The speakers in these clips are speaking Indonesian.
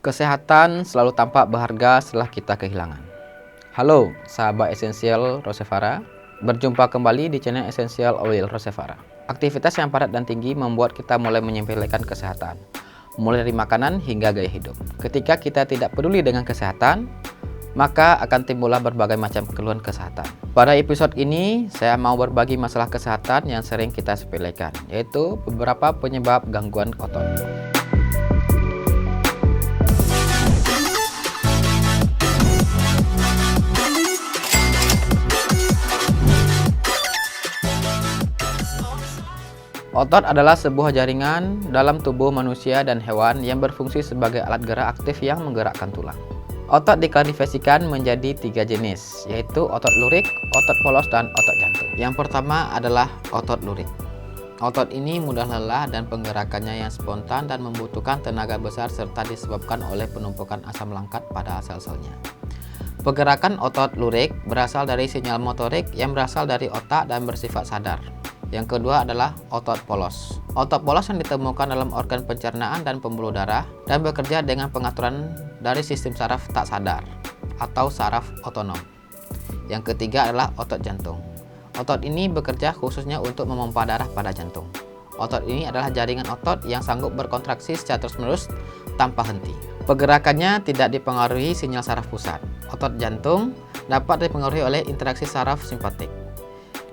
Kesehatan selalu tampak berharga setelah kita kehilangan. Halo, sahabat Essential Rosevara. Berjumpa kembali di channel Essential Oil Rosevara. Aktivitas yang padat dan tinggi membuat kita mulai menyepelekan kesehatan, mulai dari makanan hingga gaya hidup. Ketika kita tidak peduli dengan kesehatan, maka akan timbullah berbagai macam keluhan kesehatan. Pada episode ini, saya mau berbagi masalah kesehatan yang sering kita sepelekan, yaitu beberapa penyebab gangguan otot. Otot adalah sebuah jaringan dalam tubuh manusia dan hewan yang berfungsi sebagai alat gerak aktif yang menggerakkan tulang. Otot diklasifikasikan menjadi 3 jenis, yaitu otot lurik, otot polos, dan otot jantung. Yang pertama adalah otot lurik. Otot ini mudah lelah dan penggerakannya yang spontan dan membutuhkan tenaga besar serta disebabkan oleh penumpukan asam langkat pada sel-selnya. Pergerakan otot lurik berasal dari sinyal motorik yang berasal dari otak dan bersifat sadar. Yang kedua adalah otot polos. Otot polos yang ditemukan dalam organ pencernaan dan pembuluh darah dan bekerja dengan pengaturan dari sistem saraf tak sadar atau saraf otonom. Yang ketiga adalah otot jantung. Otot ini bekerja khususnya untuk memompa darah pada jantung. Otot ini adalah jaringan otot yang sanggup berkontraksi secara terus-menerus tanpa henti. Pergerakannya tidak dipengaruhi sinyal saraf pusat. Otot jantung dapat dipengaruhi oleh interaksi saraf simpatik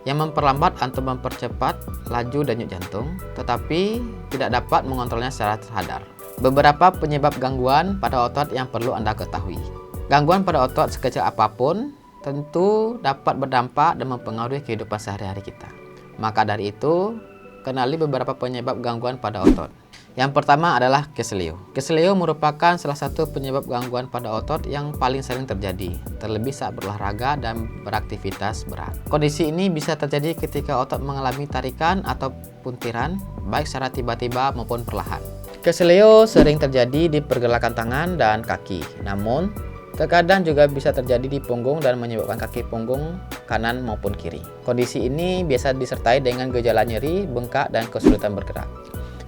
yang memperlambat atau mempercepat laju denyut jantung, tetapi tidak dapat mengontrolnya secara sadar. Beberapa penyebab gangguan pada otot yang perlu Anda ketahui. Gangguan pada otot sekecil apapun tentu dapat berdampak dan mempengaruhi kehidupan sehari-hari kita. Maka dari itu, kenali beberapa penyebab gangguan pada otot. Yang pertama adalah keselio. Keselio merupakan salah satu penyebab gangguan pada otot yang paling sering terjadi, terlebih saat berolahraga dan beraktivitas berat. Kondisi ini bisa terjadi ketika otot mengalami tarikan atau puntiran, baik secara tiba-tiba maupun perlahan. Keselio sering terjadi di pergerakan tangan dan kaki, namun terkadang juga bisa terjadi di punggung dan menyebabkan kaki punggung kanan maupun kiri. Kondisi ini biasa disertai dengan gejala nyeri, bengkak, dan kesulitan bergerak.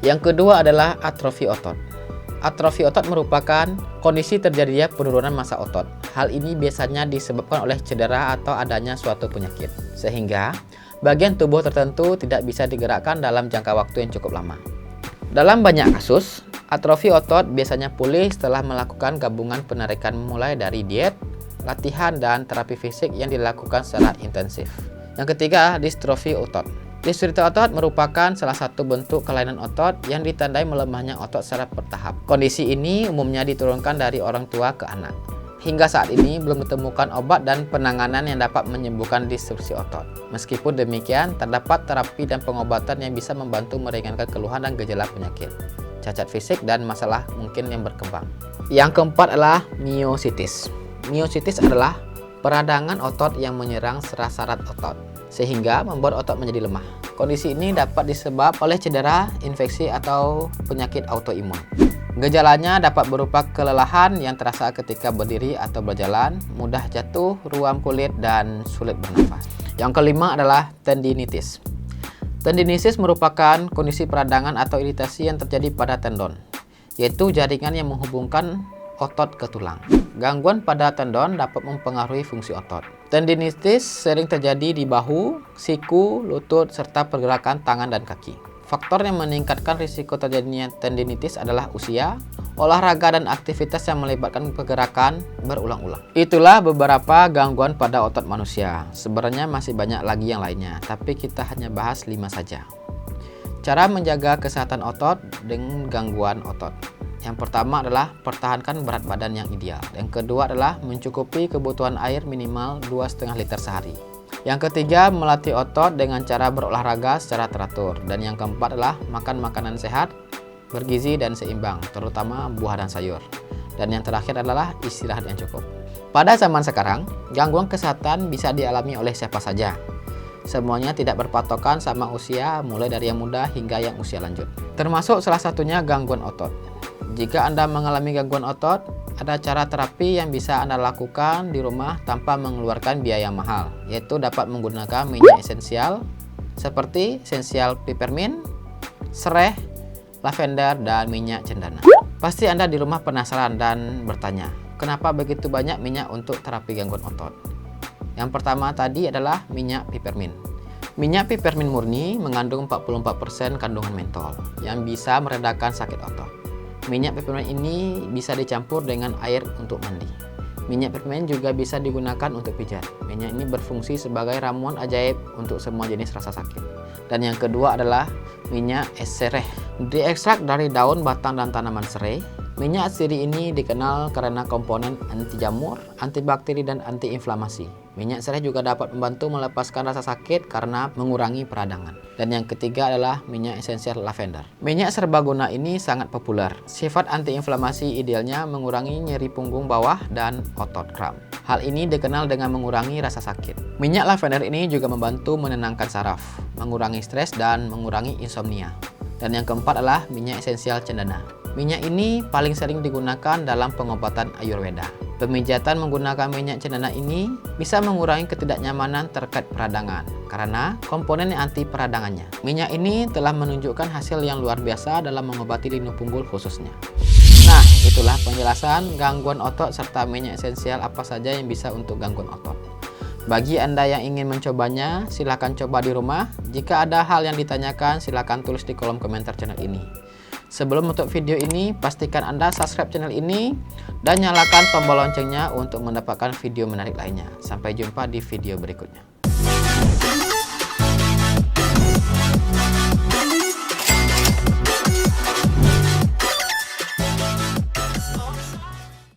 Yang kedua adalah atrofi otot. Atrofi otot merupakan kondisi terjadinya penurunan massa otot. Hal ini biasanya disebabkan oleh cedera atau adanya suatu penyakit, sehingga bagian tubuh tertentu tidak bisa digerakkan dalam jangka waktu yang cukup lama. Dalam banyak kasus, atrofi otot biasanya pulih setelah melakukan gabungan penarikan mulai dari diet, latihan, dan terapi fisik yang dilakukan secara intensif. Yang ketiga, distrofi otot. Distrofi otot merupakan salah satu bentuk kelainan otot yang ditandai melemahnya otot secara bertahap. Kondisi ini umumnya diturunkan dari orang tua ke anak. Hingga saat ini belum ditemukan obat dan penanganan yang dapat menyembuhkan distrofi otot. Meskipun demikian, terdapat terapi dan pengobatan yang bisa membantu meringankan keluhan dan gejala penyakit, cacat fisik, dan masalah mungkin yang berkembang. Yang keempat adalah miositis. Miositis adalah peradangan otot yang menyerang sarat otot, sehingga membuat otot menjadi lemah. Kondisi ini dapat disebabkan oleh cedera, infeksi, atau penyakit autoimun. Gejalanya dapat berupa kelelahan yang terasa ketika berdiri atau berjalan, mudah jatuh, ruam kulit, dan sulit bernafas. Yang kelima adalah tendinitis. Tendinitis merupakan kondisi peradangan atau iritasi yang terjadi pada tendon, yaitu jaringan yang menghubungkan otot ke tulang. Gangguan pada tendon dapat mempengaruhi fungsi otot. Tendinitis sering terjadi di bahu, siku, lutut, serta pergerakan tangan dan kaki. Faktor yang meningkatkan risiko terjadinya tendinitis adalah usia, olahraga, dan aktivitas yang melibatkan pergerakan berulang-ulang. Itulah beberapa gangguan pada otot manusia. Sebenarnya masih banyak lagi yang lainnya, tapi kita hanya bahas 5 saja. Cara menjaga kesehatan otot dengan gangguan otot. Yang pertama adalah pertahankan berat badan yang ideal. Yang kedua adalah mencukupi kebutuhan air minimal 2,5 liter sehari. Yang ketiga, melatih otot dengan cara berolahraga secara teratur. Dan yang keempat adalah makan makanan sehat, bergizi, dan seimbang, terutama buah dan sayur. Dan yang terakhir adalah istirahat yang cukup. Pada zaman sekarang, gangguan kesehatan bisa dialami oleh siapa saja. Semuanya tidak berpatokan sama usia, mulai dari yang muda hingga yang usia lanjut. Termasuk salah satunya gangguan otot. Jika Anda mengalami gangguan otot, ada cara terapi yang bisa Anda lakukan di rumah tanpa mengeluarkan biaya mahal, yaitu dapat menggunakan minyak esensial seperti esensial peppermint, sereh, lavender, dan minyak cendana. Pasti Anda di rumah penasaran dan bertanya, kenapa begitu banyak minyak untuk terapi gangguan otot? Yang pertama tadi adalah minyak peppermint. Minyak peppermint murni mengandung 44% kandungan mentol yang bisa meredakan sakit otot. Minyak peppermint ini bisa dicampur dengan air untuk mandi. Minyak peppermint juga bisa digunakan untuk pijat. Minyak ini berfungsi sebagai ramuan ajaib untuk semua jenis rasa sakit. Dan yang kedua adalah minyak es sereh. Diekstrak dari daun, batang, dan tanaman serai. Minyak sirih ini dikenal karena komponen anti jamur, antibakteri, dan antiinflamasi. Minyak serai juga dapat membantu melepaskan rasa sakit karena mengurangi peradangan. Dan yang ketiga adalah minyak esensial lavender. Minyak serbaguna ini sangat populer. Sifat antiinflamasi idealnya mengurangi nyeri punggung bawah dan otot kram. Hal ini dikenal dengan mengurangi rasa sakit. Minyak lavender ini juga membantu menenangkan saraf, mengurangi stres, dan mengurangi insomnia. Dan yang keempat adalah minyak esensial cendana. Minyak ini paling sering digunakan dalam pengobatan Ayurveda. Pemijatan menggunakan minyak cendana ini bisa mengurangi ketidaknyamanan terkait peradangan karena komponen anti peradangannya. Minyak ini telah menunjukkan hasil yang luar biasa dalam mengobati linu punggul khususnya. Nah, itulah penjelasan gangguan otot serta minyak esensial apa saja yang bisa untuk gangguan otot. Bagi Anda yang ingin mencobanya, silakan coba di rumah. Jika ada hal yang ditanyakan, silakan tulis di kolom komentar channel ini. Sebelum menutup video ini, pastikan Anda subscribe channel ini dan nyalakan tombol loncengnya untuk mendapatkan video menarik lainnya. Sampai jumpa di video berikutnya.